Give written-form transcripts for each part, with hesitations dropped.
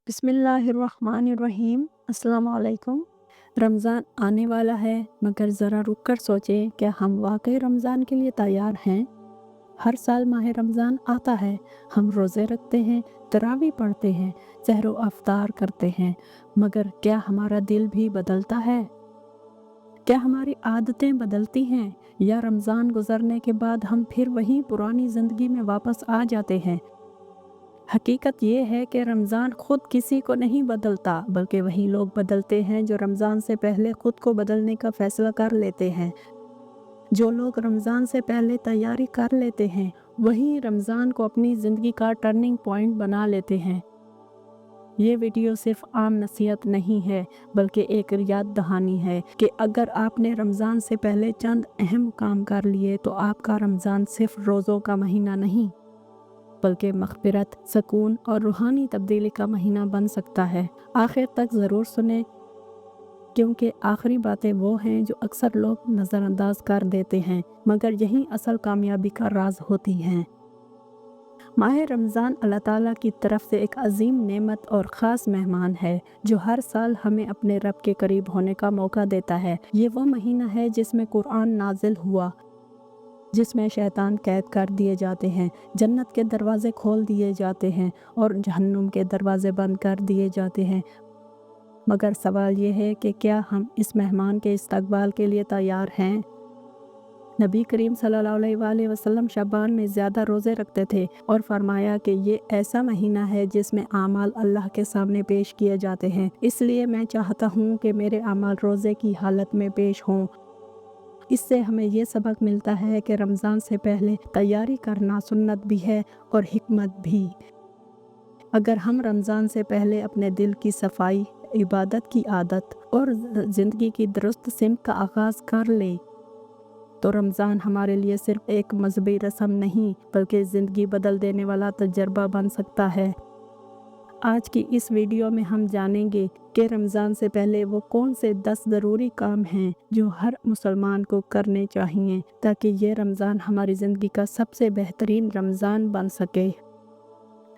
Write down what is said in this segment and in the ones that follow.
बिस्मिल्लाहिर्रहमानिर्रहीम। अस्सलाम वालेकुम। रमज़ान आने वाला है, मगर ज़रा रुक कर सोचें, क्या हम वाकई रमज़ान के लिए तैयार हैं? हर साल माह रमज़ान आता है, हम रोज़े रखते हैं, तरावी पढ़ते हैं, सहरो अफ्तार करते हैं, मगर क्या हमारा दिल भी बदलता है? क्या हमारी आदतें बदलती हैं, या रमज़ान गुज़रने के बाद हम फिर वही पुरानी ज़िंदगी में वापस आ जाते हैं? हकीकत ये है कि रमज़ान ख़ुद किसी को नहीं बदलता, बल्कि वही लोग बदलते हैं जो रमज़ान से पहले ख़ुद को बदलने का फ़ैसला कर लेते हैं। जो लोग रमज़ान से पहले तैयारी कर लेते हैं, वही रमज़ान को अपनी ज़िंदगी का टर्निंग पॉइंट बना लेते हैं। ये वीडियो सिर्फ आम नसीहत नहीं है, बल्कि एक याद दहानी है कि अगर आपने रमज़ान से पहले चंद अहम काम कर लिए, तो आपका रमज़ान सिर्फ रोज़ों का महीना नहीं, बल्कि मग़फ़िरत, सुकून और रूहानी तब्दीली का महीना बन सकता है। आखिर तक ज़रूर सुने, क्योंकि आखिरी बातें वो हैं जो अक्सर लोग नज़रअंदाज कर देते हैं, मगर यही असल कामयाबी का राज होती हैं। माह रमज़ान अल्लाह ताला की तरफ से एक अजीम नेमत और ख़ास मेहमान है, जो हर साल हमें अपने रब के करीब होने का मौका देता है। ये वो महीना है जिसमें कुरान नाजिल हुआ, जिसमें शैतान कैद कर दिए जाते हैं, जन्नत के दरवाज़े खोल दिए जाते हैं और जहन्नुम के दरवाज़े बंद कर दिए जाते हैं। मगर सवाल ये है कि क्या हम इस मेहमान के इस्तकबाल के लिए तैयार हैं? नबी करीम सल्लल्लाहु अलैहि वसल्लम शबान में ज़्यादा रोज़े रखते थे और फरमाया कि ये ऐसा महीना है जिसमें आमाल अल्लाह के सामने पेश किए जाते हैं। इसलिए मैं चाहता हूँ कि मेरे आमाल रोज़े की हालत में पेश हों। इससे हमें ये सबक मिलता है कि रमज़ान से पहले तैयारी करना सुन्नत भी है और हिकमत भी। अगर हम रमज़ान से पहले अपने दिल की सफाई, इबादत की आदत और ज़िंदगी की दुरुस्त सिमत का आगाज़ कर लें, तो रमज़ान हमारे लिए सिर्फ एक मजहबी रस्म नहीं, बल्कि ज़िंदगी बदल देने वाला तजर्बा बन सकता है। आज की इस वीडियो में हम जानेंगे कि रमज़ान से पहले वो कौन से 10 ज़रूरी काम हैं जो हर मुसलमान को करने चाहिए, ताकि ये रमज़ान हमारी ज़िंदगी का सबसे बेहतरीन रमज़ान बन सके।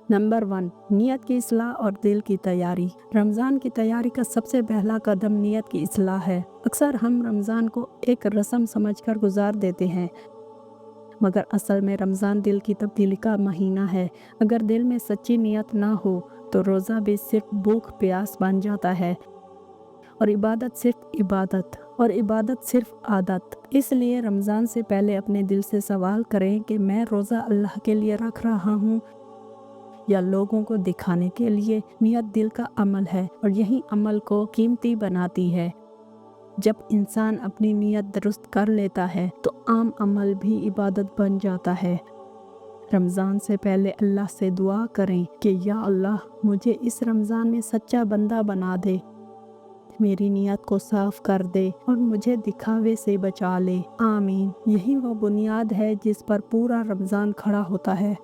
नंबर 1, नियत की इस्लाह और दिल की तैयारी। रमज़ान की तैयारी का सबसे पहला कदम नियत की इस्लाह है। अक्सर हम रमज़ान को एक रस्म समझकर गुजार देते हैं, मगर असल में रमज़ान दिल की तब्दीली का महीना है। अगर दिल में सच्ची नियत ना हो, तो रोज़ा भी सिर्फ भूख प्यास बन जाता है, और इबादत सिर्फ आदत। इसलिए रमज़ान से पहले अपने दिल से सवाल करें कि मैं रोज़ा अल्लाह के लिए रख रहा हूँ या लोगों को दिखाने के लिए। नियत दिल का अमल है, और यही अमल को कीमती बनाती है। जब इंसान अपनी नियत दुरुस्त कर लेता है, तो आम अमल भी इबादत बन जाता है। रमज़ान से पहले अल्लाह से दुआ करें कि या अल्लाह, मुझे इस रमज़ान में सच्चा बंदा बना दे, मेरी नियत को साफ कर दे और मुझे दिखावे से बचा ले। आमीन। यही वो बुनियाद है जिस पर पूरा रमज़ान खड़ा होता है।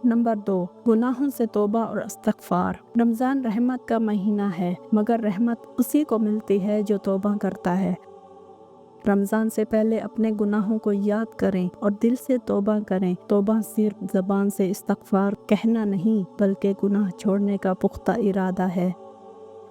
नंबर 2, गुनाहों से तौबा और इस्तिग़फ़ार। रमज़ान रहमत का महीना है, मगर रहमत उसी को मिलती है जो तौबा करता है। रमज़ान से पहले अपने गुनाहों को याद करें और दिल से तौबा करें। तौबा सिर्फ ज़बान से इस्तिग़फ़ार कहना नहीं, बल्कि गुनाह छोड़ने का पुख्ता इरादा है।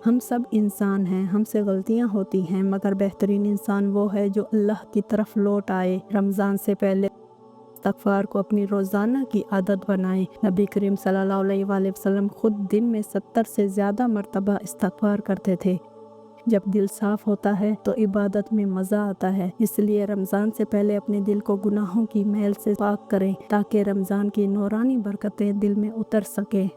हम सब इंसान हैं, हमसे गलतियां होती हैं, मगर बेहतरीन इंसान वो है जो अल्लाह की तरफ लौट आए। रमज़ान से पहले इस्तिग़फ़ार को अपनी रोज़ाना की आदत बनाएं। नबी करीम सल्लल्लाहु अलैहि वसल्लम खुद दिन में 70 से ज़्यादा मरतबा इस्तिग़फ़ार करते थे। जब दिल साफ़ होता है तो इबादत में मज़ा आता है। इसलिए रमज़ान से पहले अपने दिल को गुनाहों की मैल से पाक करें, ताकि रमज़ान की नूरानी बरकतें दिल में उतर सकें।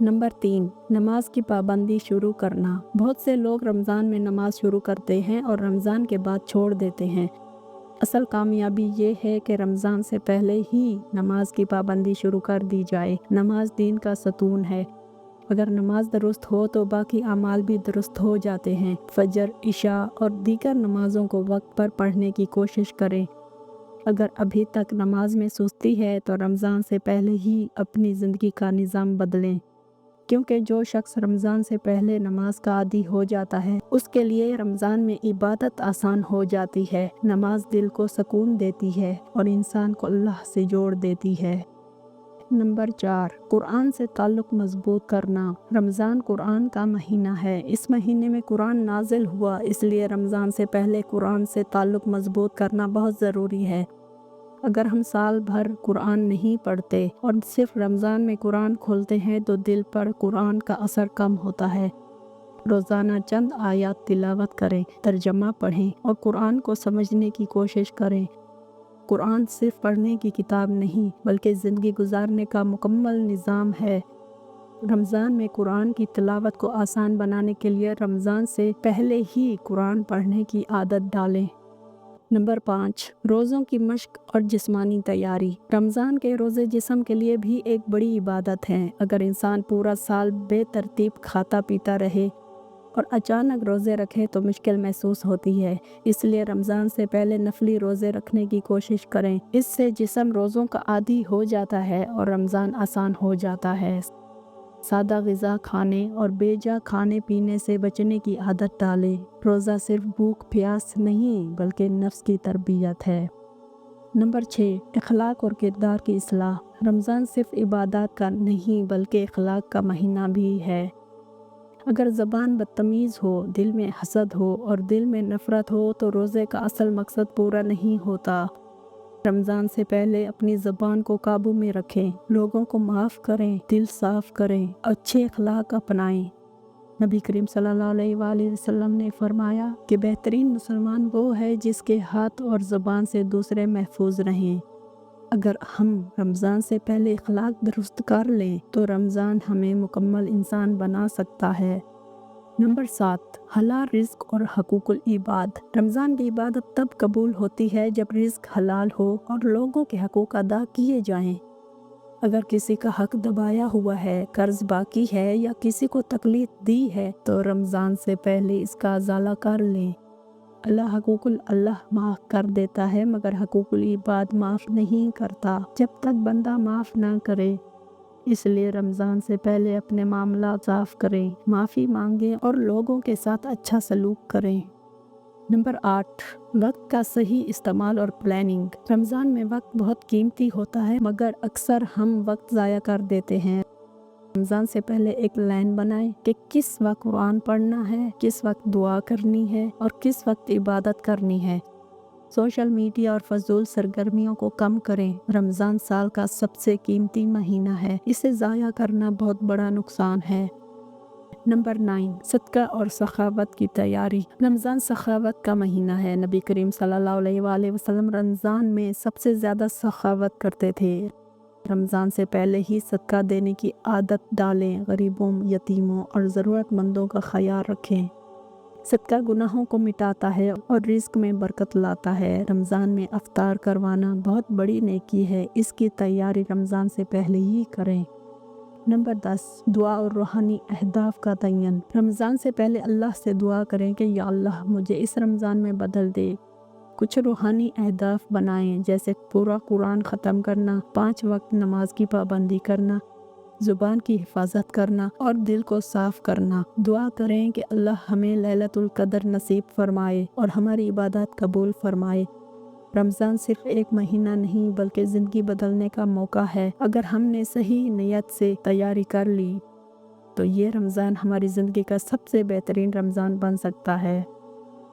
नंबर 3, नमाज की पाबंदी शुरू करना। बहुत से लोग रमज़ान में नमाज शुरू करते हैं और रमज़ान के बाद छोड़ देते हैं। असल कामयाबी ये है कि रमज़ान से पहले ही नमाज की पाबंदी शुरू कर दी जाए। नमाज दीन का सतून है। अगर नमाज दुरुस्त हो तो बाकी अमाल भी दुरुस्त हो जाते हैं। फजर, इशा और दीगर नमाज़ों को वक्त पर पढ़ने की कोशिश करें। अगर अभी तक नमाज में सुस्ती है, तो रमज़ान से पहले ही अपनी ज़िंदगी का निज़ाम बदलें, क्योंकि जो शख्स रमज़ान से पहले नमाज का आदी हो जाता है, उसके लिए रमज़ान में इबादत आसान हो जाती है। नमाज दिल को सुकून देती है और इंसान को अल्लाह से जोड़ देती है। नंबर 4, कुरान से ताल्लुक़ मजबूत करना। रमज़ान कुरान का महीना है। इस महीने में कुरान नाजिल हुआ, इसलिए रमज़ान से पहले कुरान से ताल्लुक़ मजबूत करना बहुत ज़रूरी है। अगर हम साल भर कुरान नहीं पढ़ते और सिर्फ रमज़ान में कुरान खोलते हैं तो दिल पर कुरान का असर कम होता है। रोज़ाना चंद आयत तिलावत करें, तर्जमा पढ़ें और कुरान को समझने की कोशिश करें। कुरान सिर्फ पढ़ने की किताब नहीं बल्कि ज़िंदगी गुजारने का मुकम्मल निज़ाम है। रमज़ान में कुरान की तिलावत को आसान बनाने के लिए रमज़ान से पहले ही कुरान पढ़ने की आदत डालें। नंबर 5, रोज़ों की मश्क और जिस्मानी तैयारी। रमज़ान के रोज़े जिस्म के लिए भी एक बड़ी इबादत हैं। अगर इंसान पूरा साल बेतरतीब खाता पीता रहे और अचानक रोज़े रखे तो मुश्किल महसूस होती है, इसलिए रमज़ान से पहले नफली रोज़े रखने की कोशिश करें। इससे जिस्म रोज़ों का आदी हो जाता है और रमज़ान आसान हो जाता है। सादा ग़िज़ा खाने और बेजा खाने पीने से बचने की आदत डालें। रोज़ा सिर्फ भूख प्यास नहीं बल्कि नफ्स की तरबियत है। नंबर 6, इखलाक और किरदार की इस्लाह। रमज़ान सिर्फ इबादत का नहीं बल्कि इखलाक का महीना भी है। अगर ज़बान बदतमीज़ हो, दिल में हसद हो और दिल में नफ़रत हो तो रोज़े का असल मकसद पूरा नहीं होता। रमज़ान से पहले अपनी ज़बान को काबू में रखें, लोगों को माफ़ करें, दिल साफ़ करें, अच्छे अखलाक अपनाएं। नबी करीम सल्लल्लाहु अलैहि वसल्लम ने फरमाया कि बेहतरीन मुसलमान वो है जिसके हाथ और ज़बान से दूसरे महफूज रहें। अगर हम रमज़ान से पहले इखलाक दुरुस्त कर लें तो रमज़ान हमें मुकम्मल इंसान बना सकता है। नंबर 7, हलाल रिज़्क और हकूकुल इबाद। रमज़ान की इबादत तब कबूल होती है जब रिज़्क हलाल हो और लोगों के हकूक़ अदा किए जाएं। अगर किसी का हक दबाया हुआ है, कर्ज बाकी है या किसी को तकलीफ दी है तो रमज़ान से पहले इसका अज़ाला कर लें। अल्लाह माफ़ कर देता है मगर हकूकुल इबाद माफ़ नहीं करता जब तक बंदा माफ़ ना करे। इसलिए रमज़ान से पहले अपने मामला साफ़ करें, माफ़ी मांगें और लोगों के साथ अच्छा सलूक करें। नंबर 8, वक्त का सही इस्तेमाल और प्लानिंग। रमज़ान में वक्त बहुत कीमती होता है मगर अक्सर हम वक्त ज़ाया कर देते हैं। रमज़ान से पहले एक प्लान बनाएं कि किस वक्त कुरान पढ़ना है, किस वक्त दुआ करनी है और किस वक्त इबादत करनी है। सोशल मीडिया और फजूल सरगर्मियों को कम करें। रमज़ान साल का सबसे कीमती महीना है, इसे ज़ाया करना बहुत बड़ा नुकसान है। नंबर 9, सदका और सखावत की तैयारी। रमज़ान सखावत का महीना है। नबी करीम सल्लल्लाहु अलैहि वसल्लम रमज़ान में सबसे ज़्यादा सखावत करते थे। रमज़ान से पहले ही सदका देने की आदत डालें, गरीबों, यतीमों और ज़रूरतमंदों का ख्याल रखें। सदका गुनाहों को मिटाता है और रिज़्क में बरकत लाता है। रमज़ान में अफ्तार करवाना बहुत बड़ी नेकी है, इसकी तैयारी रमज़ान से पहले ही करें। नंबर 10, दुआ और रूहानी अहदाफ का तयन। रमज़ान से पहले अल्लाह से दुआ करें कि या अल्लाह मुझे इस रमज़ान में बदल दे। कुछ रूहानी अहदाफ बनाएं जैसे पूरा कुरान ख़त्म करना, 5 वक्त नमाज की पाबंदी करना, ज़ुबान की हिफाजत करना और दिल को साफ़ करना। दुआ करें कि अल्लाह हमें लैलतुल क़द्र नसीब फरमाए और हमारी इबादत कबूल फरमाए। रमज़ान सिर्फ एक महीना नहीं बल्कि ज़िंदगी बदलने का मौका है। अगर हमने सही नीयत से तैयारी कर ली तो ये रमज़ान हमारी ज़िंदगी का सबसे बेहतरीन रमज़ान बन सकता है।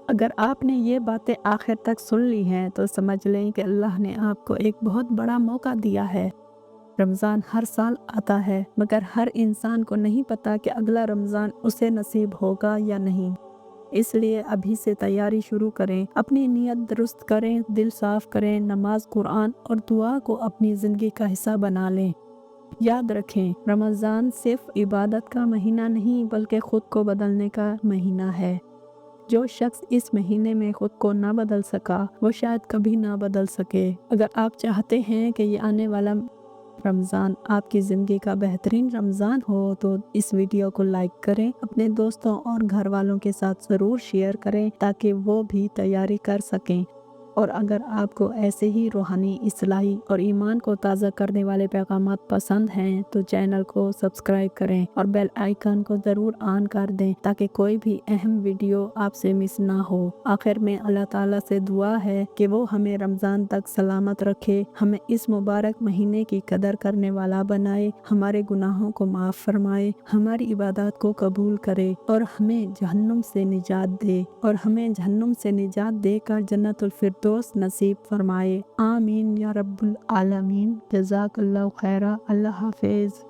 अगर आपने ये बातें आखिर तक सुन ली हैं तो समझ लें कि अल्लाह ने आपको एक बहुत बड़ा मौका दिया है। रमज़ान हर साल आता है मगर हर इंसान को नहीं पता कि अगला रमज़ान उसे नसीब होगा या नहीं। इसलिए अभी से तैयारी शुरू करें, अपनी नीयत दुरुस्त करें, दिल साफ़ करें, नमाज, कुरान और दुआ को अपनी ज़िंदगी का हिस्सा बना लें। याद रखें, रमज़ान सिर्फ इबादत का महीना नहीं बल्कि ख़ुद को बदलने का महीना है। जो शख्स इस महीने में ख़ुद को ना बदल सका वो शायद कभी ना बदल सके। अगर आप चाहते हैं कि ये आने वाला रमज़ान आपकी ज़िंदगी का बेहतरीन रमज़ान हो तो इस वीडियो को लाइक करें, अपने दोस्तों और घर वालों के साथ ज़रूर शेयर करें ताकि वो भी तैयारी कर सकें। اور اگر آپ کو ایسے ہی روحانی اصلاحی اور ایمان کو تازہ کرنے والے پیغامات پسند ہیں تو چینل کو سبسکرائب کریں اور بیل آئیکن کو ضرور آن کر دیں تاکہ کوئی بھی اہم ویڈیو آپ سے مس نہ ہو۔ آخر میں اللہ تعالیٰ سے دعا ہے کہ وہ ہمیں رمضان تک سلامت رکھے، ہمیں اس مبارک مہینے کی قدر کرنے والا بنائے، ہمارے گناہوں کو معاف فرمائے، ہماری عبادات کو قبول کرے اور ہمیں جہنم سے نجات دے کر جنت الفردوس نصیب فرمائے۔ آمین یا رب العالمین۔ جزاک اللہ خیرہ۔ اللہ حافظ۔